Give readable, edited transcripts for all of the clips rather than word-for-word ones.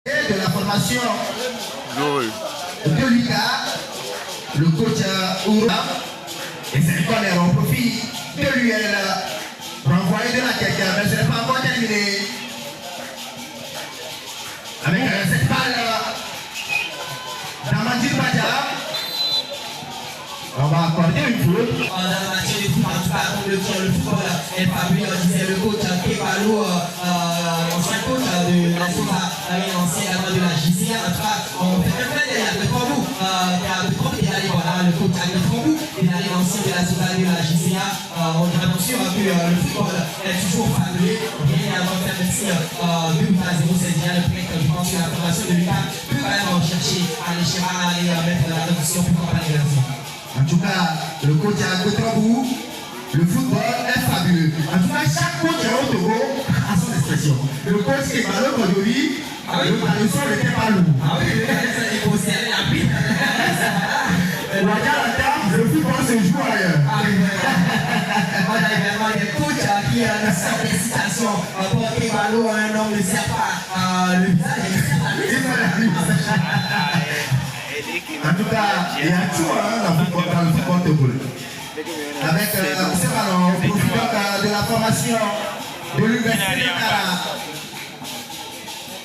De la formation de Lucas, le coach Oura, et c'est le corner au profit de l'UL pour envoyer de la tête, mais ce n'est pas encore terminé. Avec cette balle d'Amadi Badja, on va accorder une faute. Dans la matière de foot, en tout cas, comme le football est fabuleux, disait le coach Kepalo, l'ancien coach de la FIFA, l'ancien également de la JCA. En tout cas, on fait un peu derrière le Trambou. Il est allé, voilà, le coach Agnes Trambou, il est allé l'ancien de la FIFA de la JCA. On dira bien sûr que le football est toujours fabuleux. Rien avant de faire un signe 2 à 0, c'est bien le prêt. Je pense que la formation de Lucas peut quand même chercher à aller mettre la réduction pour comparer la vie. En tout cas, le coach a Trambou, le football est fabuleux. En tout cas, chaque coach au Togo a son expression. Le coach qui est malheureux aujourd'hui, le son n'était pas lourd. Ah oui, il faut serrer la pile. Le football se joue ailleurs. On a également des coachs qui nous sortent des citations pour Kebalo, un homme ne sert pas le visage. En tout cas, il y a tout dans le football togolais. Avec ce ballon, profitant de la formation de l'Université de Kara.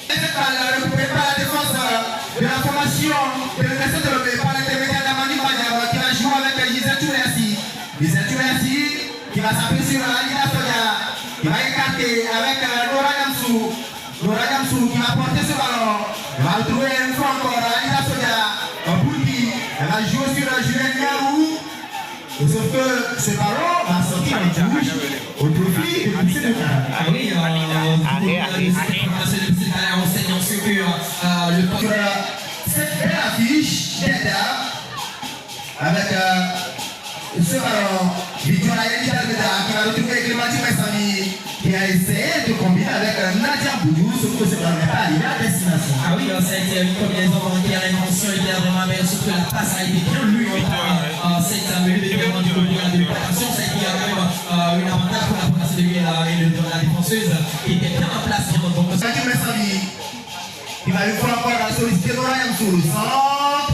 Cette balle récupérée par la défense de la formation de l'Université de l'Obé par l'intermédiaire d'Amani Badja qui va jouer avec Gisèle Touré-Assi. Gisèle Touré-Assi qui va s'appuyer sur Alina Sodia, qui va écarter avec Nora Gamsou. Nora Gamsou qui va porter ce ballon. Il va retrouver une fois encore Alina Sodia. Elle va jouer sur Julien Niarou. Sauf que ce ballon va sortir en touche au profit de Poussé de Kara. Ah oui, on sait que le cette belle affiche d'Eda avec ce ballon Victoire Elisa qui va retrouver Clémentine Messami qui a essayé de combiner avec Nadia Boudou, sauf que ce ballon n'est pas arrivé à destination. Ah oui, c'était une combinaison qui a l'intention et qui a vraiment belle, surtout la passe a été bien lue par cette minute de développement du combinaison de l'opération, c'est qu'il y a quand même un avantage pour la progression de lui et la défenseuse qui était bien en place. Nadia Messami qui va une fois encore solliciter Ryan sur le centre.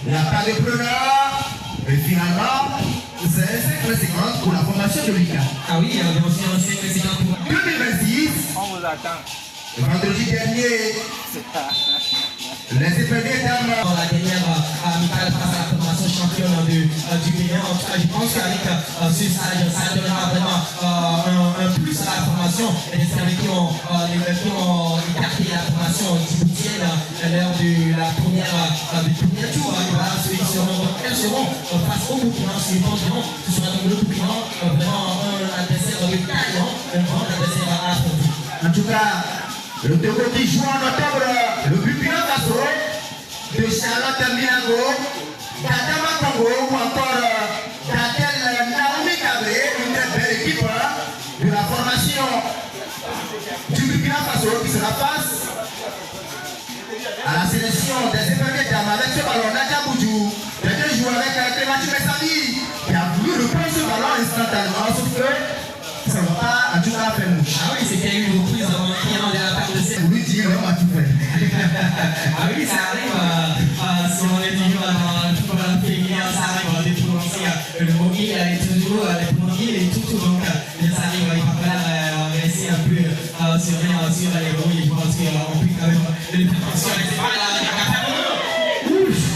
Il n'y a pas de preneur. Et finalement, c'est 5 séquences pour la formation de Lucas. Ah oui, il y a aussi un 5 séquences pour 2026. On vous attend. Le vendredi dernier, les épinglés dames. Dans la dernière amicale face à la formation championne du Bénin. En tout cas, je pense qu'avec ce stage, ça donnera vraiment un plus à la formation. Et les services qui ont écarté la formation djiboutienne lors du premier tour. Voilà, elles seront face au Burkina. Je pense que ce sera donc le Burkina vraiment un adversaire de taille, un grand adversaire à affronter. En tout cas, le Togo qui joue en octobre, le Burkina Faso, de Charlotte Minago, d'Adama Congo ou encore d'Adel Naomi Cabré, une très belle équipe de la formation du Burkina Faso qui sera face à la sélection des épinglés dames avec ce ballon Nadia Boudou. Les deux joueurs avec Clémentine Messami qui a voulu reprendre ce ballon instantanément, sauf que ça ne va pas en tout cas faire mouche. Ah oui, c'était une reprise avant client de la part de cette. Vous lui dites, on va tout faire. Ah oui, ça arrive, si on est toujours dans le football féminin, ça arrive de prononcer le mobile et toujours les mobiles et tout. Donc, ça arrive, il va falloir rester un peu surveillant sur les bruits. Je pense qu'on peut quand même les préventions.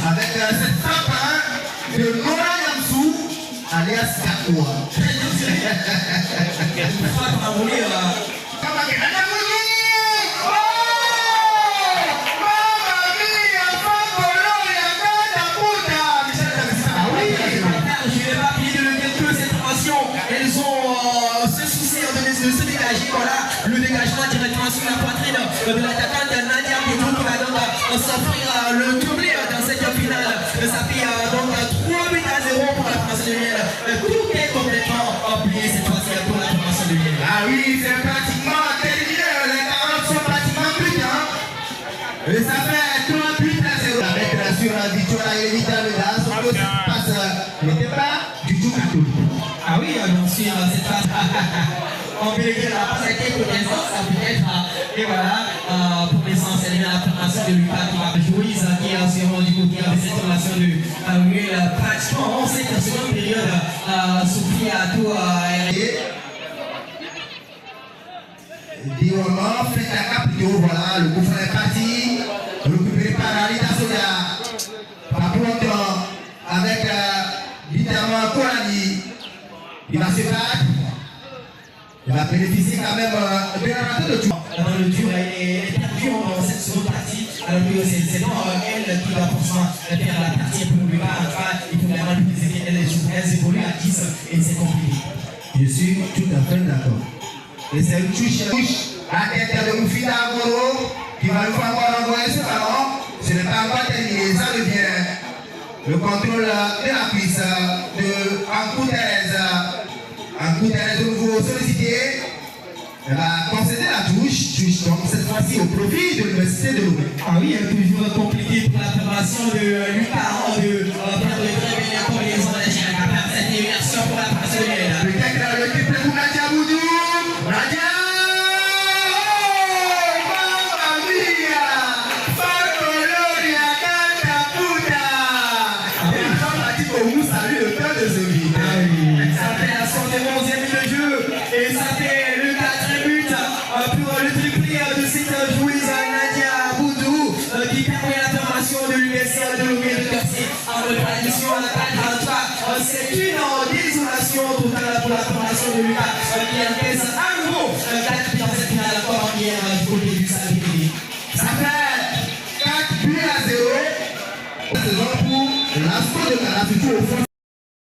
Avec cette frappe de Nora Yamsou, alias Kakoua. Elles ont ce souci de se dégager, voilà, le dégagement directement sur la poitrine de l'attaquante Nadia Boudou qui va donc s'offrir le doublé dans cette finale. Ça fait donc 3 buts à 0 pour la formation de Lille. Tout est complètement plié cette fois-ci pour la formation de Lille. Ah oui, c'est pratiquement terminé, les carottes sont pratiquement cuites. Et ça fait 3 buts à 0. Avec sur la victoire et l'évitable d'As, sauf que cette passe n'était pas du tout catholique. Ah oui, bien sûr, cette passe. On peut dire la passe a été pour l'instant, ça peut être, et voilà, pour l'instant, c'est bien la on sait qu'en seconde période, Sophie a tout Diomant, fait la capitaux, voilà, le coup est parti, récupéré par Alita Soda. Pas pour longtemps, avec évidemment Kolani, il va se battre. Il va bénéficier quand même de la rentrée de tout. Dans le dur, elle est perdue dans cette seconde partie. Alors que c'est donc elle qui va forcément faire la partie pour lui. Il faut vraiment lui dire qu'elle évolue à 10 et c'est compliqué. Je suis tout à fait d'accord. Et c'est une touche à tête de Moufida Goro qui va nous faire encore envoyer ce ballon. Ce n'est pas encore terminé, ça devient le contrôle de la cuisse de Ankou Thérèse. Ankou Thérèse de nouveau sollicité. Elle va concéder la touche donc cette fois-ci au profit de l'Université de Lomé. Ah oui, toujours compliqué pour la préparation de Lucas de faire de très belles combinaisons d'agir capable cette immersion pour la personnelle. Peut-être le triple pour Nadia Boudou. Nadia! Ça fait la 71e minute de jeu et ça fait le 4 but pour le triplé de cette joueuse Nadia Boudou qui permet la formation de l'USC de Lomé de Percé en préparation à la balle. C'est une désolation totale pour la formation de Lucas qui encaisse à nouveau 4 buts dans cette finale encore hier du côté du Salé. Ça fait 4 buts à 0. Saison pour la score de la future au fond.